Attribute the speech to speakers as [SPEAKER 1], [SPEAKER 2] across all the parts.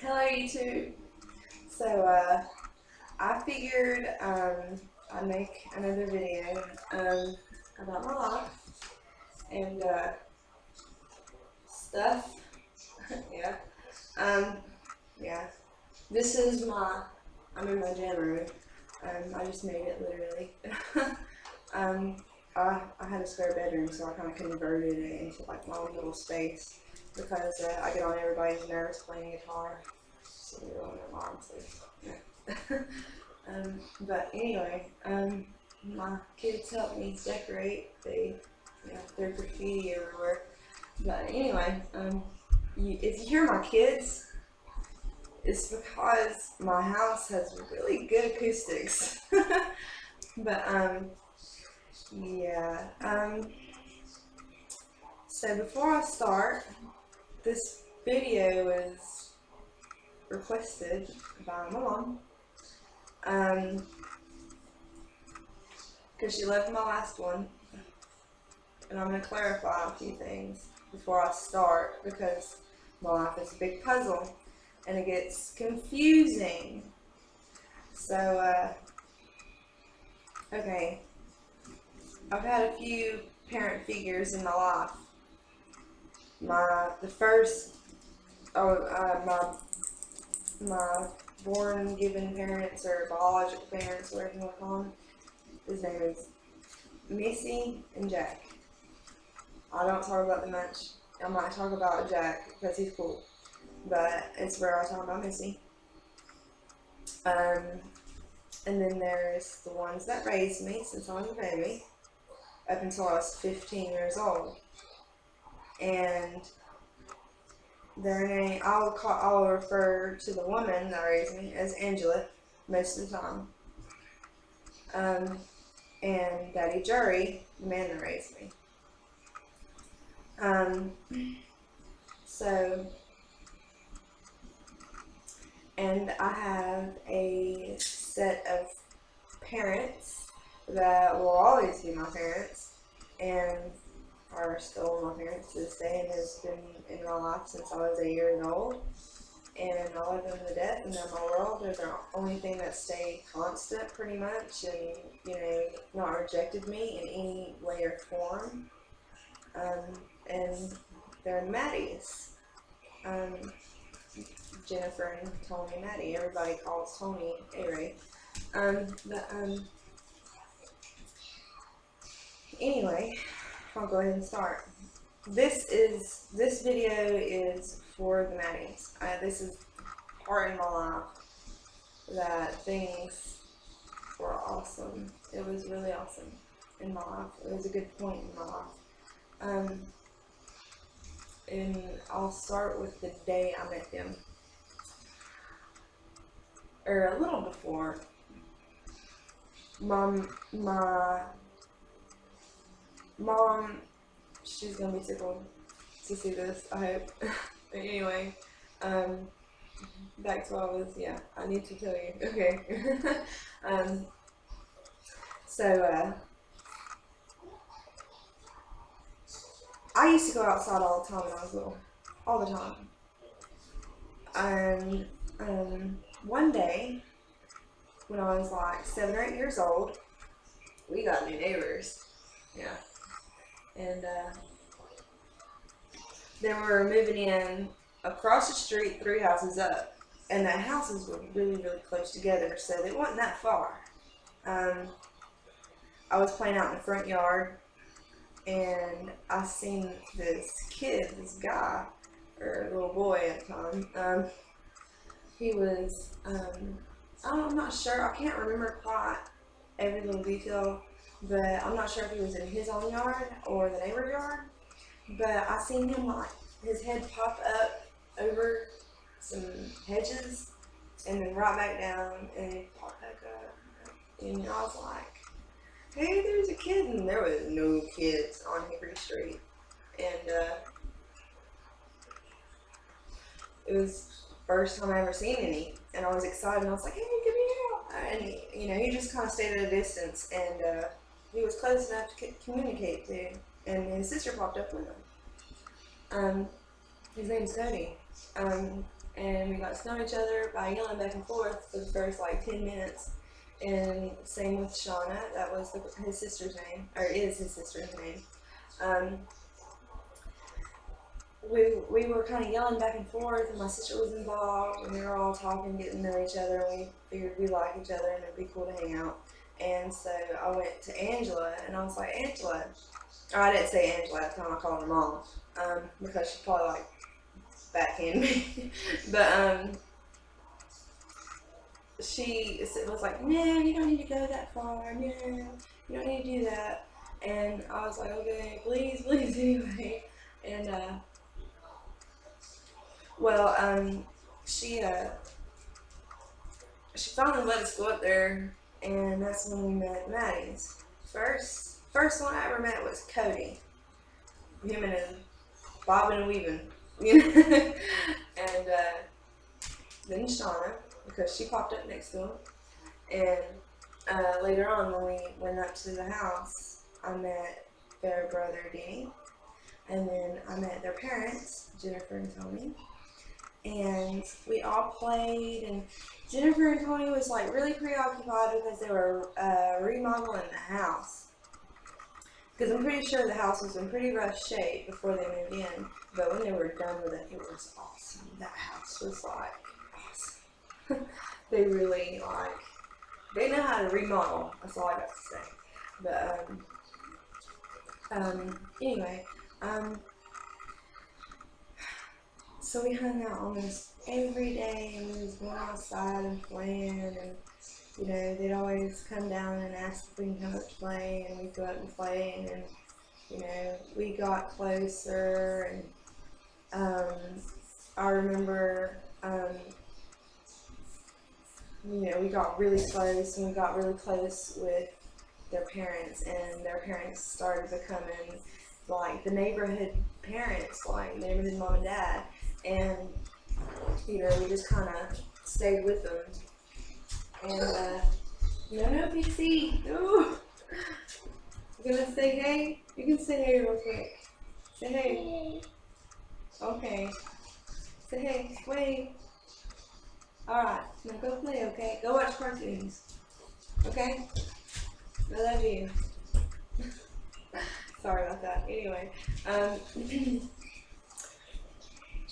[SPEAKER 1] Hello YouTube. So I figured I'd make another video about my life and stuff. Yeah. Um yeah. This is I'm in my gym room. I just made it literally. um I had a spare bedroom, so I kind of converted it into like my own little space because I get on everybody's nerves playing guitar. So you're on their mom, so yeah. But anyway, my kids help me decorate. They, they're graffiti everywhere. But anyway, if you hear my kids, it's because my house has really good acoustics. But yeah. So before I start, this video was requested by my mom. Because she loved my last one, and I'm going to clarify a few things before I start because my life is a big puzzle and it gets confusing. So, okay, I've had a few parent figures in my life. The first, my born given parents or biological parents, whatever you want to call them, his name is Missy and Jack. I don't talk about them much. I might talk about Jack because he's cool, but it's where I talk about Missy. And then there's the ones that raised me since I was a baby up until I was 15 years old. And their name, I'll refer to the woman that raised me as Angela most of the time. And Daddy Jury, the man that raised me. So, and I have a set of parents that will always be my parents and are still my parents to this day and has been in my life since I was 8 years old. And I love them to death and they're my world. They're the only thing that stayed constant pretty much and, not rejected me in any way or form. And they're Maddies. Jennifer and Tony Maddie. Everybody calls Tony A-Ray. Anyway, I'll go ahead and start. This video is for the Maddies. This is part in my life that things were awesome. It was really awesome in my life. It was a good point in my life. And I'll start with the day I met them. Or a little before. My mom, she's gonna be tickled to see this, I hope. But anyway, back to what I was, I need to tell you. Okay. So, I used to go outside all the time when I was little. All the time. And, one day, when I was like 7 or 8 years old, we got new neighbors. Yeah. And they were moving in across the street 3 houses up. And the houses were really, really close together, so they wasn't that far. I was playing out in the front yard, and I seen this guy, or a little boy at the time. He was, I'm not sure, I can't remember quite every little detail, but I'm not sure if he was in his own yard or the neighbor's yard, but I seen him like, his head pop up over some hedges, and then right back down, and he popped back up, and I was like, hey, there's a kid, and there was no kids on Hickory Street, and it was first time I ever seen any, and I was excited, and I was like, hey, give me a and he just kind of stayed at a distance, and he was close enough to communicate to, and his sister popped up with him. His name's Cody. and we got to know each other by yelling back and forth for the first like 10 minutes. And same with Shauna, that was his sister's name, or is his sister's name. Um, we were kind of yelling back and forth, and my sister was involved, and we were all talking, getting to know each other, and we figured we like each other, and it'd be cool to hang out. And so I went to Angela, and I was like, Angela, or I didn't say Angela at the time, I called her Mom, because she probably like backhand me, but she was like, no, you don't need to go that far, no, you don't need to do that. And I was like, okay, please, please, anyway. And well, she finally let us go up there, and that's when we met Maddie's. First one I ever met was Cody. Him and his bobbing and weaving, you know. And then Shauna, because she popped up next to him. And later on, when we went up to the house, I met their brother Danny, and then I met their parents, Jennifer and Tony. And we all played, and Jennifer and Tony was like really preoccupied because they were remodeling the house. Because I'm pretty sure the house was in pretty rough shape before they moved in, but when they were done with it, it was awesome. That house was like awesome. They really they know how to remodel. That's all I got to say. But anyway, so we hung out almost every day, and we was going outside and playing, and you know, they'd always come down and ask if we can come up to play, and we'd go up and play, and then, you know, we got closer, and I remember, you know, we got really close, and we got really close with their parents, and their parents started becoming like the neighborhood parents, like neighborhood mom and dad, and, you know, we just kind of stayed with them. And, no, PC. No. You gonna say hey? You can say hey real quick. Say hey. Okay. Say hey. Wait. Alright. Now go play, okay? Go watch cartoons. Okay? I love you. Sorry about that. Anyway.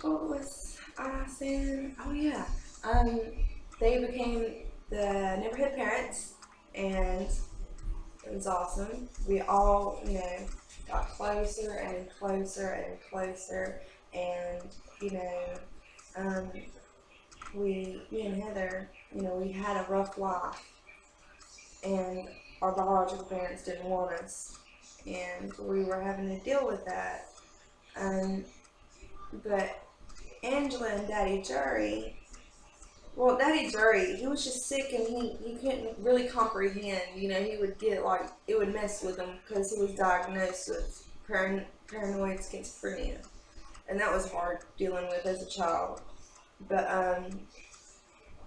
[SPEAKER 1] What was I saying? Oh, yeah. They became the neighborhood parents, and it was awesome. We all, you know, got closer and closer and closer, and, you know, me and Heather, you know, we had a rough life, and our biological parents didn't want us, and we were having to deal with that. But Angela and Daddy Jury, well, Daddy Jury, he was just sick, and he couldn't really comprehend. You know, he would get like, it would mess with him because he was diagnosed with paranoid schizophrenia, and that was hard dealing with as a child. But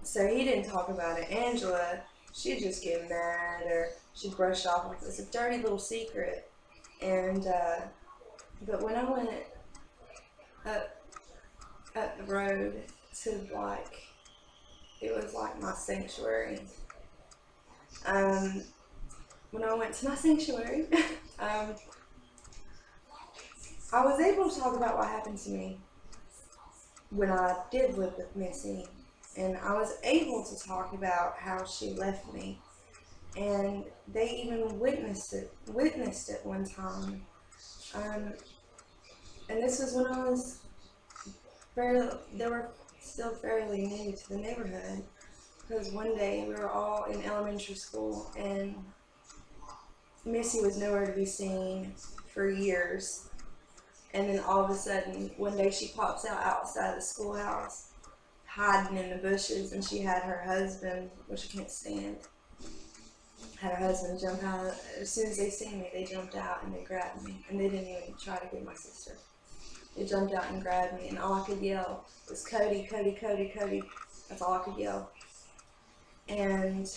[SPEAKER 1] so he didn't talk about it. Angela, she'd just get mad, or she'd brush it off like it was a dirty little secret. And but when I went up the road to like, it was like my sanctuary. When I went to my sanctuary, I was able to talk about what happened to me when I did live with Missy, and I was able to talk about how she left me, and they even witnessed it one time. And this was when I was they were still fairly new to the neighborhood, because one day we were all in elementary school, and Missy was nowhere to be seen for years. And then all of a sudden, one day she pops out outside the schoolhouse, hiding in the bushes, and she had her husband, which I can't stand, had her husband jump out. As soon as they seen me, they jumped out and they grabbed me, and they didn't even try to get my sister. They jumped out and grabbed me, and all I could yell was, Cody, Cody, Cody, Cody. That's all I could yell. And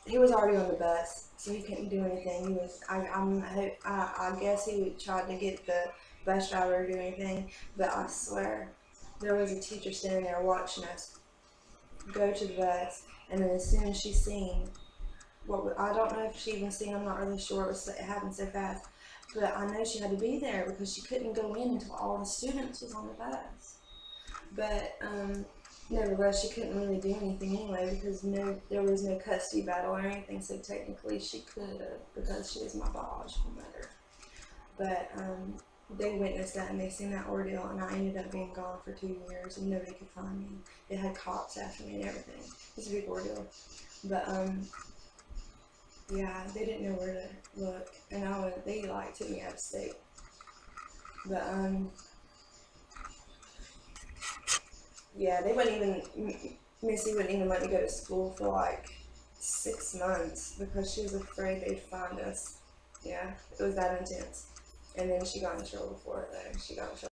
[SPEAKER 1] he was already on the bus, so he couldn't do anything. He was, I guess he tried to get the bus driver to do anything, but I swear, there was a teacher standing there watching us go to the bus, and then as soon as she seen I don't know if she even seen, I'm not really sure, it happened so fast, but I know she had to be there because she couldn't go in until all the students was on the bus. But nevertheless, she couldn't really do anything anyway because there was no custody battle or anything, so technically she could have because she was my biological mother. But they witnessed that and they seen that ordeal, and I ended up being gone for 2 years and nobody could find me. They had cops after me and everything. It was a big ordeal. But yeah, they didn't know where to look, and they took me out of state. But yeah, they wouldn't even, Missy wouldn't even let me go to school for like 6 months because she was afraid they'd find us. Yeah, it was that intense. And then she got in trouble for it though. She got in trouble.